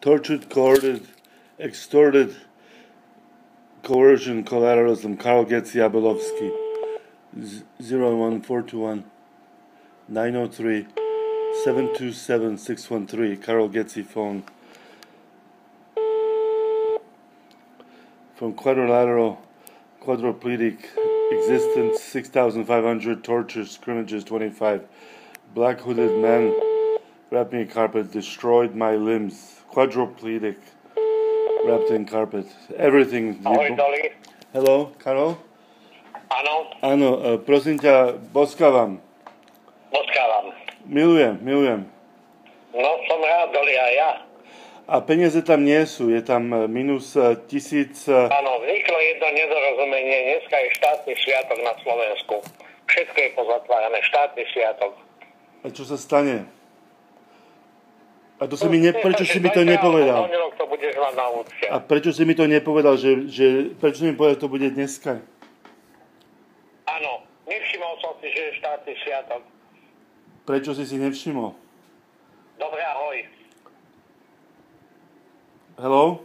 tortured, coerced, extorted, coercion, collateralism, Karol Getz Jabelovski, 01421 903 727 613, Karol Getz phone. From quadrilateral, quadriplegic existence, 6,500 tortures, scrimmages, 25. Black hooded man wrapped me in carpet, destroyed my limbs. Quadriplegic, wrapped in carpet. Everything. Ahoj, Doli. Hello, Karol? Áno. Áno, prosím ťa, boskávam. Boskávam. Milujem. No, som rád, Doli, aj ja. A peniaze tam nie sú, je tam minus 1000... Áno, vzniklo jedno nedorozumenie. Dneska je štátny sviatok na Slovensku. Všetko je pozatvárané. Štátny sviatok. A čo sa stane? A to si prečo si mi to nepovedal? To budeš mať na úcte. A prečo si mi to nepovedal, prečo si mi povedal, že to bude dneska? Áno, nevšimol som si, že je štátny sviatok. Prečo si nevšimol? Dobre, ahoj. Hello?